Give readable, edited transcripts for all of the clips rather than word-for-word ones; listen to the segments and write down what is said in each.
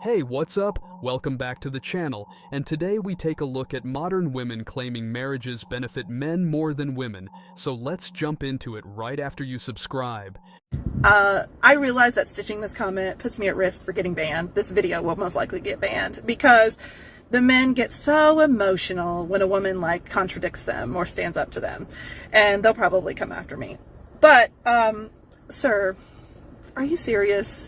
Hey, what's up? Welcome back to the channel, and today we take a look at modern women claiming marriages benefit men more than women, so let's jump into it right after you subscribe. I realize that stitching this comment puts me at risk for getting banned. This video will most likely get banned because the men get so emotional when a woman contradicts them or stands up to them, and they'll probably come after me. But, sir, are you serious?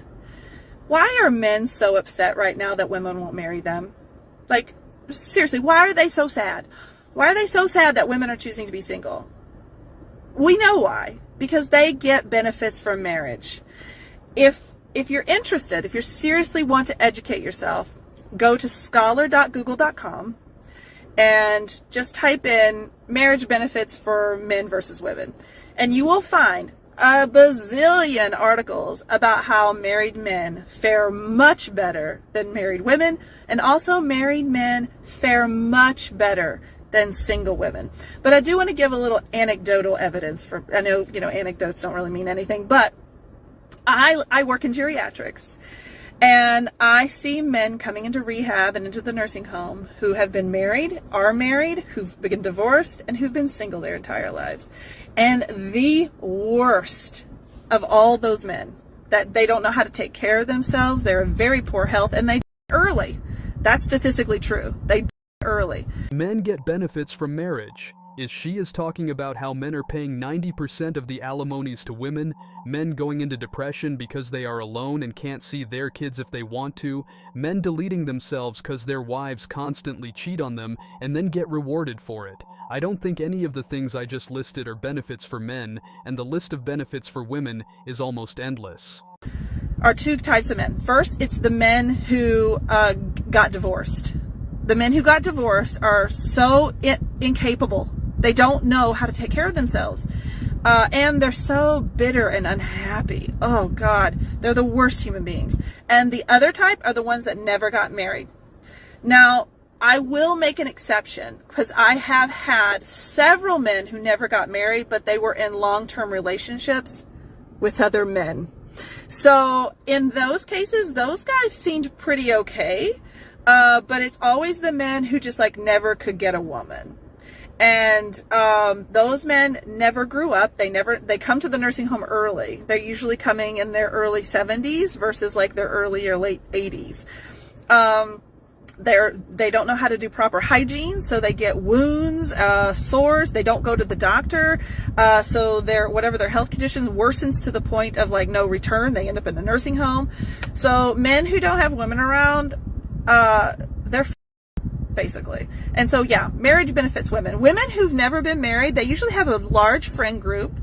Why are men so upset right now that women won't marry them? Like, seriously, why are they so sad? Why are they so sad that women are choosing to be single? We know why. Because they get benefits from marriage. If you're interested, if you seriously want to educate yourself, go to scholar.google.com and just type in marriage benefits for men versus women. And you will find a bazillion articles about how married men fare much better than married women, and also married men fare much better than single women. But I do want to give a little anecdotal evidence for, I know, anecdotes don't really mean anything, but I work in geriatrics, and I see men coming into rehab and into the nursing home who have been married, are married, who've been divorced, and who've been single their entire lives. And the worst of all those men, that they don't know how to take care of themselves, they're in very poor health, and they die early. That's statistically true. They die early. Men get benefits from marriage. She is talking about how men are paying 90% of the alimonies to women, men going into depression because they are alone and can't see their kids if they want to, men deleting themselves because their wives constantly cheat on them and then get rewarded for it. I don't think any of the things I just listed are benefits for men, and the list of benefits for women is almost endless. Are two types of men. First, it's the men who got divorced. The men who got divorced are so incapable. They don't know how to take care of themselves. And they're so bitter and unhappy. Oh God, they're the worst human beings. And the other type are the ones that never got married. Now, I will make an exception because I have had several men who never got married, but they were in long-term relationships with other men. So in those cases, those guys seemed pretty okay. But it's always the men who just never could get a woman. And those men never grew up. They come to the nursing home early. They're usually coming in their early 70s versus their early or late 80s. They don't know how to do proper hygiene, so they get wounds, sores. They don't go to the doctor, so whatever their health condition worsens to the point of no return. They end up in a nursing home. So men who don't have women around, they're basically. And so yeah, marriage benefits women. Women who've never been married, they usually have a large friend group.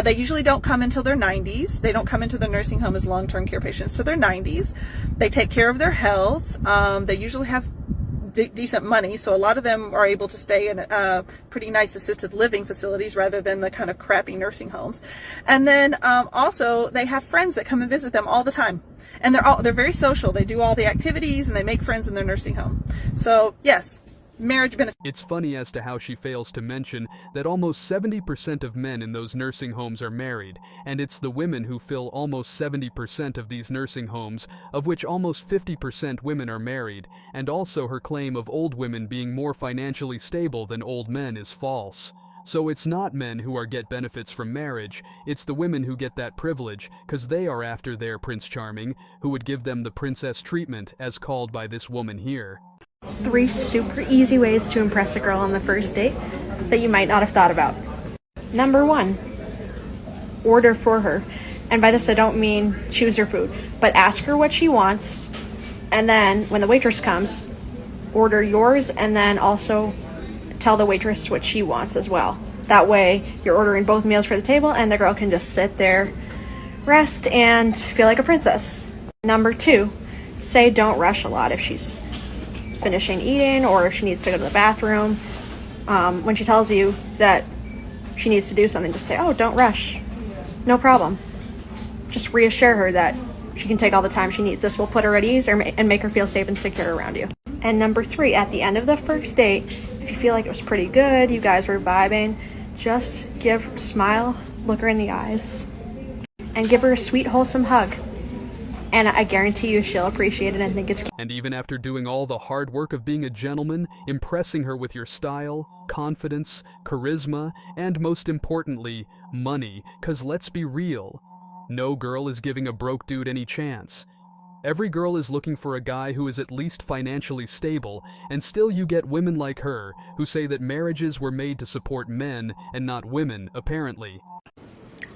They usually don't come until their 90s. They don't come into the nursing home as long-term care patients till their 90s. They take care of their health. They usually have decent money, so a lot of them are able to stay in pretty nice assisted living facilities rather than the kind of crappy nursing homes. And then also they have friends that come and visit them all the time, and they're very social. They do all the activities and they make friends in their nursing home. So yes, marriage benefits. It's funny as to how she fails to mention that almost 70% of men in those nursing homes are married, and it's the women who fill almost 70% of these nursing homes, of which almost 50% women are married, and also her claim of old women being more financially stable than old men is false. So it's not men who get benefits from marriage, it's the women who get that privilege, because they are after their Prince Charming, who would give them the princess treatment, as called by this woman here. 3 super easy ways to impress a girl on the first date that you might not have thought about. Number 1, order for her. And by this I don't mean choose her food, but ask her what she wants, and then when the waitress comes, order yours, and then also tell the waitress what she wants as well. That way you're ordering both meals for the table and the girl can just sit there, rest, and feel like a princess. Number 2, say don't rush a lot if she's finishing eating or if she needs to go to the bathroom. When she tells you that she needs to do something, just say, oh, don't rush, no problem. Just reassure her that she can take all the time she needs. This will put her at ease and make her feel safe and secure around you. And number 3, at the end of the first date, if you feel like it was pretty good, you guys were vibing, just smile, look her in the eyes, and give her a sweet, wholesome hug. and I guarantee you she'll appreciate it and think it's cute. And even after doing all the hard work of being a gentleman, impressing her with your style, confidence, charisma, and most importantly, money, 'cause let's be real, no girl is giving a broke dude any chance. Every girl is looking for a guy who is at least financially stable, and still you get women like her who say that marriages were made to support men and not women, apparently.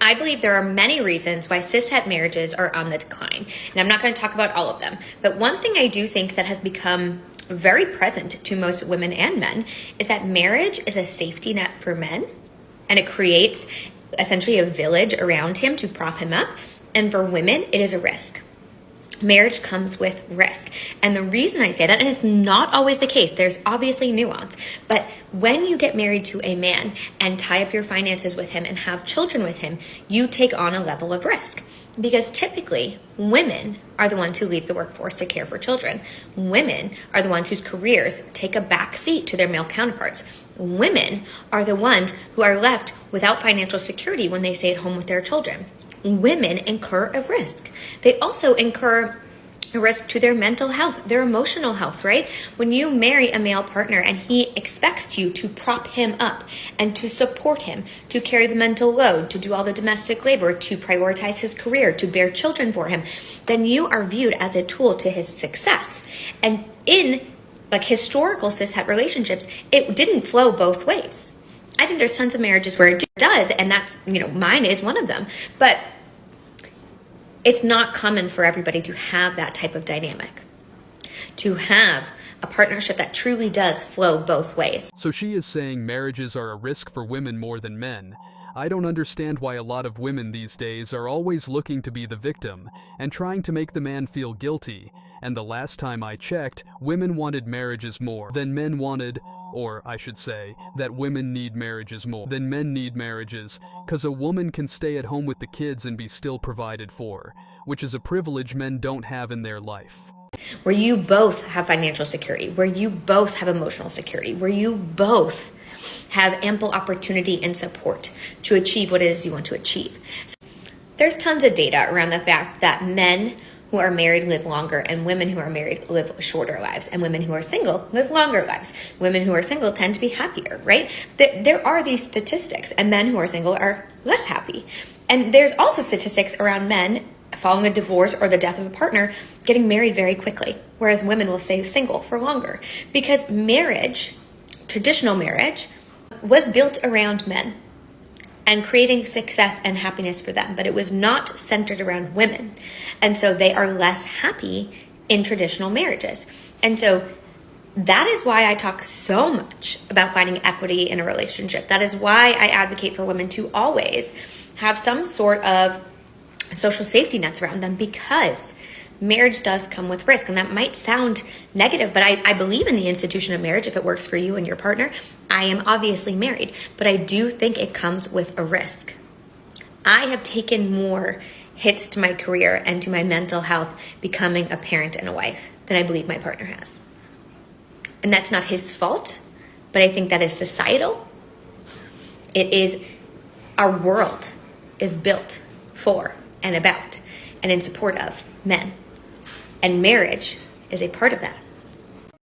I believe there are many reasons why cishet marriages are on the decline, and I'm not going to talk about all of them. But one thing I do think that has become very present to most women and men is that marriage is a safety net for men, and it creates essentially a village around him to prop him up. And for women, it is a risk. Marriage comes with risk. And the reason I say that, and it's not always the case, there's obviously nuance, but when you get married to a man and tie up your finances with him and have children with him, you take on a level of risk. Because typically, women are the ones who leave the workforce to care for children. Women are the ones whose careers take a back seat to their male counterparts. Women are the ones who are left without financial security when they stay at home with their children. Women incur a risk. They also incur a risk to their mental health, their emotional health, right? When you marry a male partner and he expects you to prop him up and to support him, to carry the mental load, to do all the domestic labor, to prioritize his career, to bear children for him, then you are viewed as a tool to his success. And in like historical cishet relationships, it didn't flow both ways. I think there's tons of marriages where it does, and that's, mine is one of them. But it's not common for everybody to have that type of dynamic, to have a partnership that truly does flow both ways. So she is saying marriages are a risk for women more than men. I don't understand why a lot of women these days are always looking to be the victim and trying to make the man feel guilty. And the last time I checked, women wanted marriages more than men wanted, or I should say, that women need marriages more than men need marriages, because a woman can stay at home with the kids and be still provided for, which is a privilege men don't have in their life. Where you both have financial security, where you both have emotional security, where you both have ample opportunity and support to achieve what it is you want to achieve. So there's tons of data around the fact that men who are married live longer and women who are married live shorter lives, and women who are single live longer lives. Women who are single tend to be happier, right? There are these statistics, and men who are single are less happy. And there's also statistics around men following a divorce or the death of a partner getting married very quickly, whereas women will stay single for longer. Because marriage, traditional marriage, was built around men and creating success and happiness for them, but it was not centered around women. And so they are less happy in traditional marriages. And so that is why I talk so much about finding equity in a relationship. That is why I advocate for women to always have some sort of social safety nets around them, because marriage does come with risk. And that might sound negative, but I believe in the institution of marriage if it works for you and your partner. I am obviously married, but I do think it comes with a risk. I have taken more hits to my career and to my mental health becoming a parent and a wife than I believe my partner has. And that's not his fault, but I think that is societal. It is, our world is built for and about and in support of men. And marriage is a part of that.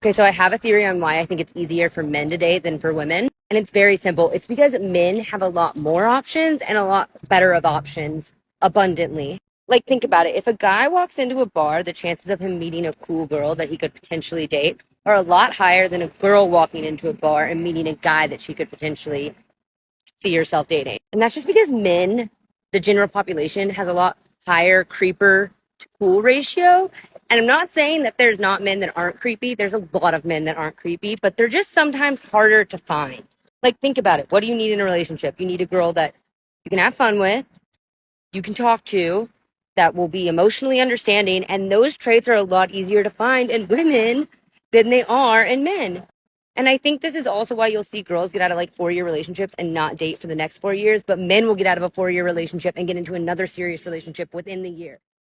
Okay, so I have a theory on why I think it's easier for men to date than for women. And it's very simple. It's because men have a lot more options and a lot better of options abundantly. Like, think about it. If a guy walks into a bar, the chances of him meeting a cool girl that he could potentially date are a lot higher than a girl walking into a bar and meeting a guy that she could potentially see herself dating. And that's just because men, the general population, has a lot higher creeper to cool ratio. And I'm not saying that there's not men that aren't creepy. There's a lot of men that aren't creepy, but they're just sometimes harder to find. Like, think about it. What do you need in a relationship? You need a girl that you can have fun with, you can talk to, that will be emotionally understanding. And those traits are a lot easier to find in women than they are in men. And I think this is also why you'll see girls get out of like 4-year relationships and not date for the next 4 years, but men will get out of a 4-year relationship and get into another serious relationship within the year.